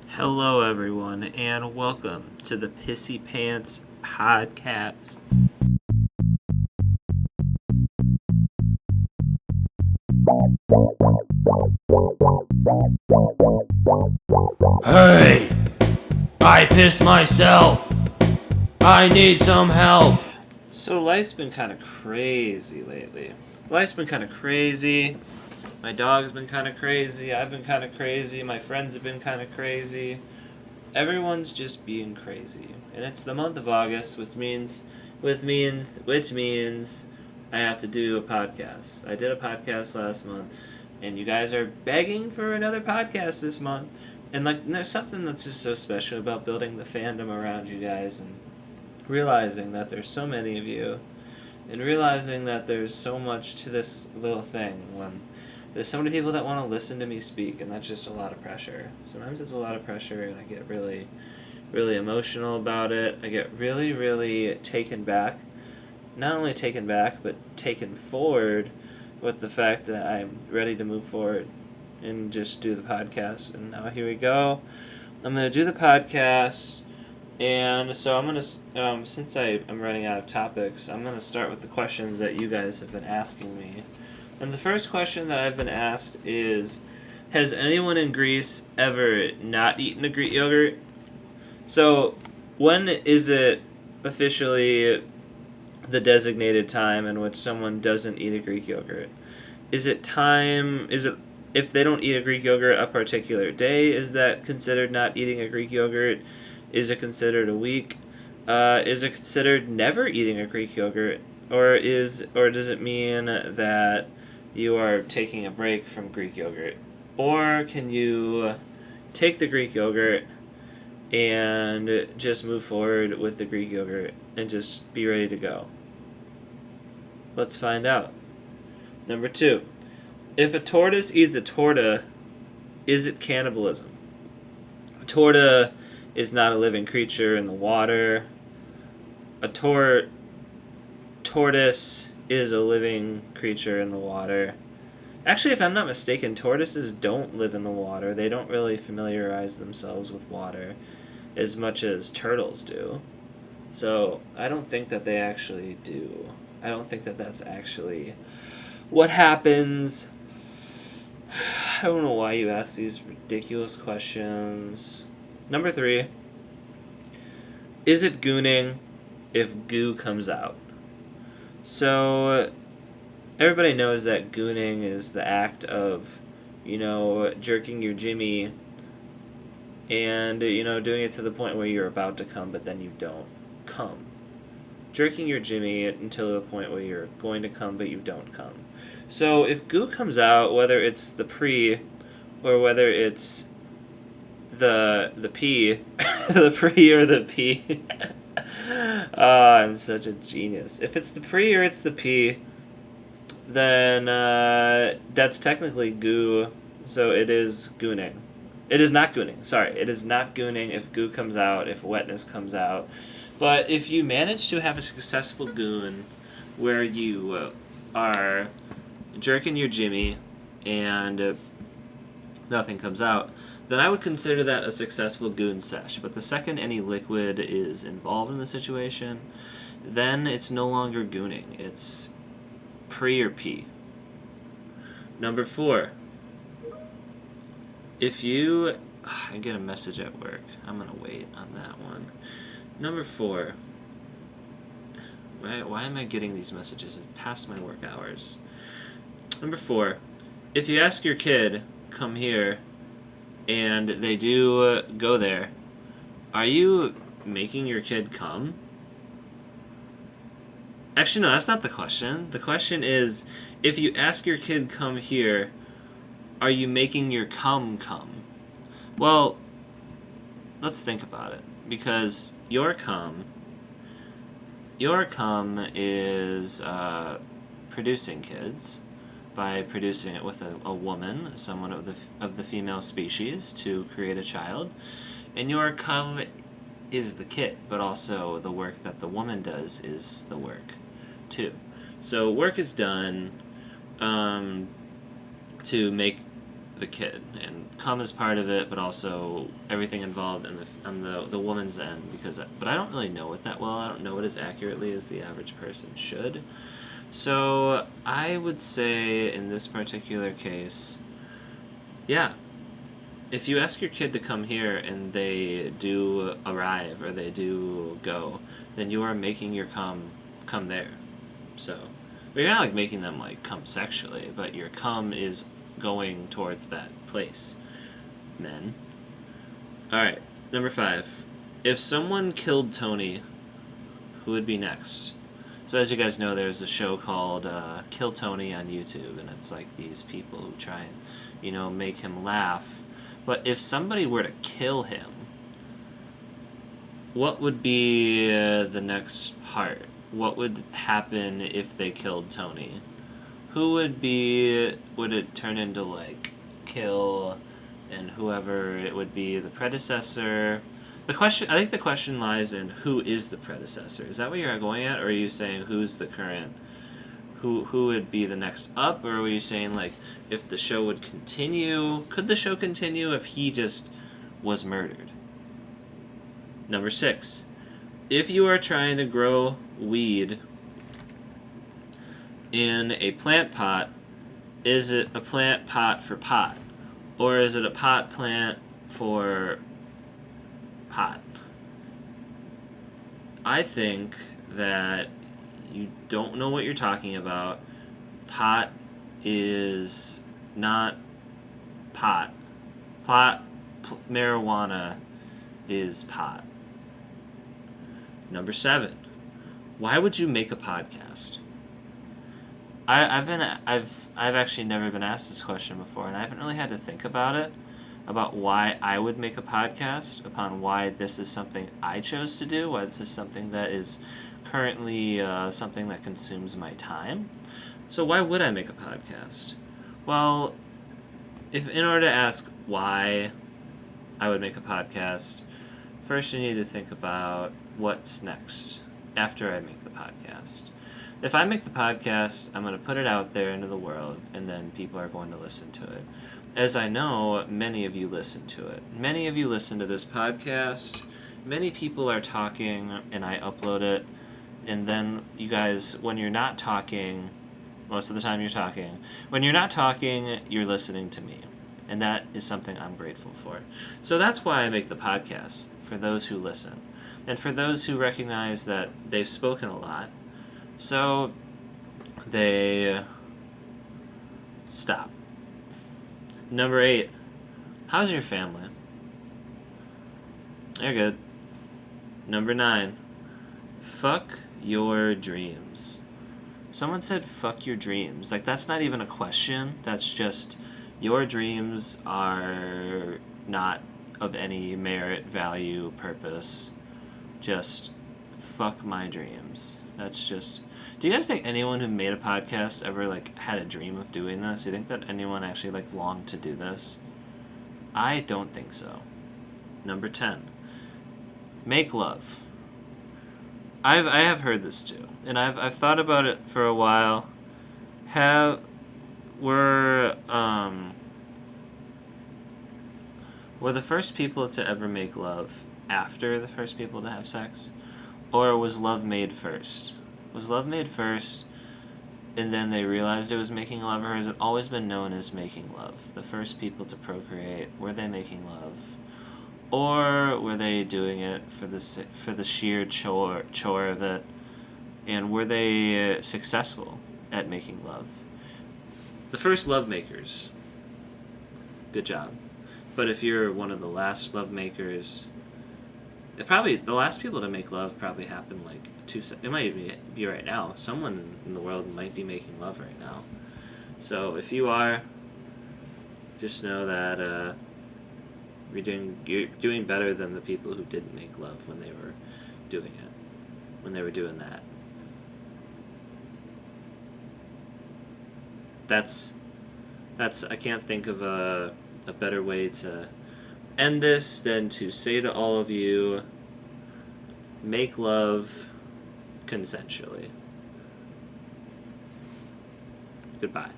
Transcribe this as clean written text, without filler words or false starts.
Hello, everyone, and welcome to the Pissy Pants podcast. Hey! I pissed myself! I need some help! So, life's been kind of crazy lately. Life's been kind of crazy. My dog's been kind of crazy. I've been kind of crazy. My friends have been kind of crazy. Everyone's just being crazy. And it's the month of August, which means I have to do a podcast. I did a podcast last month, and you guys are begging for another podcast this month. And there's something that's just so special about building the fandom around you guys and realizing that there's so many of you, and realizing that there's so much to this little thing when there's so many people that want to listen to me speak, and that's just a lot of pressure. Sometimes it's a lot of pressure, and I get really, really emotional about it. I get really, really taken back. Not only taken back, but taken forward with the fact that I'm ready to move forward and just do the podcast. And now here we go. I'm going to do the podcast. And so I'm going to, since I am running out of topics, I'm going to start with the questions that you guys have been asking me. And the first question that I've been asked is, has anyone in Greece ever not eaten a Greek yogurt? So, when is it officially the designated time in which someone doesn't eat a Greek yogurt? Is it if they don't eat a Greek yogurt a particular day, is that considered not eating a Greek yogurt? Is it considered a week? Is it considered never eating a Greek yogurt? Or does it mean that you are taking a break from Greek yogurt? Or can you take the Greek yogurt and just move forward with the Greek yogurt and just be ready to go? Let's find out. Number 2. If a tortoise eats a torta, is it cannibalism? A torta is not a living creature in the water. A tortoise is a living creature in the water. Actually, if I'm not mistaken, tortoises don't live in the water. They don't really familiarize themselves with water as much as turtles do. So I don't think that they actually do. I don't think that that's actually what happens. I don't know why you ask these ridiculous questions. Number 3. Is it gooning if goo comes out? So, everybody knows that gooning is the act of, jerking your jimmy and, doing it to the point where you're about to come, but then you don't come. Jerking your jimmy until the point where you're going to come, but you don't come. So, if goo comes out, whether it's the pre or whether it's the P, the pre or the P. I'm such a genius. If it's the pre or it's the P, then that's technically goo, so it is gooning. It is not gooning. Sorry, it is not gooning if goo comes out, if wetness comes out. But if you manage to have a successful goon where you are jerking your jimmy and nothing comes out, then I would consider that a successful goon sesh. But the second any liquid is involved in the situation, then it's no longer gooning. It's pre or P. Number 4. If you... I get a message at work. I'm going to wait on that one. Number 4. Why am I getting these messages? It's past my work hours. Number 4. If you ask your kid, come here, and they do go there, are you making your kid come? Actually, no, that's not the question. The question is, if you ask your kid come here, are you making your come? Well, let's think about it. Because your come is producing kids by producing it with a woman, someone of the female species, to create a child. And your come is the kit, but also the work that the woman does is the work, too. So work is done to make the kid, and cum is part of it, but also everything involved on the woman's end, but I don't really know it that well. I don't know it as accurately as the average person should. So I would say in this particular case, yeah, if you ask your kid to come here and they do arrive or they do go, then you are making your come there. So, but you're not like making them like come sexually, but your come is going towards that place. Men. Alright, number 5. If someone killed Tony, who would be next? So as you guys know, there's a show called Kill Tony on YouTube, and it's like these people who try and, make him laugh. But if somebody were to kill him, what would be the next part? What would happen if they killed Tony? Would it turn into, like, kill, and whoever it would be the predecessor? I think the question lies in who is the predecessor. Is that what you're going at, or are you saying who's the current, who would be the next up, or are you saying, like, if the show would continue, could the show continue if he just was murdered? Number 6, if you are trying to grow weed in a plant pot, is it a plant pot for pot? Or is it a pot plant for pot? I think that you don't know what you're talking about. Pot is not pot. Marijuana is pot. Number 7. Why would you make a podcast? I've actually never been asked this question before, and I haven't really had to think about it, about why I would make a podcast, upon why this is something I chose to do, why this is something that is currently something that consumes my time. So why would I make a podcast? Well, in order to ask why I would make a podcast, first you need to think about what's next after I make the podcast. If I make the podcast, I'm going to put it out there into the world, and then people are going to listen to it. As I know, many of you listen to it. Many of you listen to this podcast. Many people are talking, and I upload it. And then you guys, when you're not talking, most of the time you're talking. When you're not talking, you're listening to me. And that is something I'm grateful for. So that's why I make the podcast, for those who listen. And for those who recognize that they've spoken a lot, so they stop. Number 8. How's your family? They're good. Number 9. Fuck your dreams. Someone said fuck your dreams. Like, that's not even a question. That's just, your dreams are not of any merit, value, purpose. Just fuck my dreams. That's just... Do you guys think anyone who made a podcast ever, like, had a dream of doing this? Do you think that anyone actually, like, longed to do this? I don't think so. Number 10. Make love. I have heard this too, and I've thought about it for a while. Were the first people to ever make love after the first people to have sex? Or was love made first? Was love made first, and then they realized it was making love, or has it always been known as making love? The first people to procreate, were they making love? Or were they doing it for the sheer chore of it? And were they successful at making love? The first love makers, good job. But if you're one of the last love makers, the last people to make love probably happened like it might be right now. Someone in the world might be making love right now. So if you are, just know that you're doing better than the people who didn't make love when they were doing it, when they were doing that. That's I can't think of a better way to end this than to say to all of you, make love consensually. Goodbye.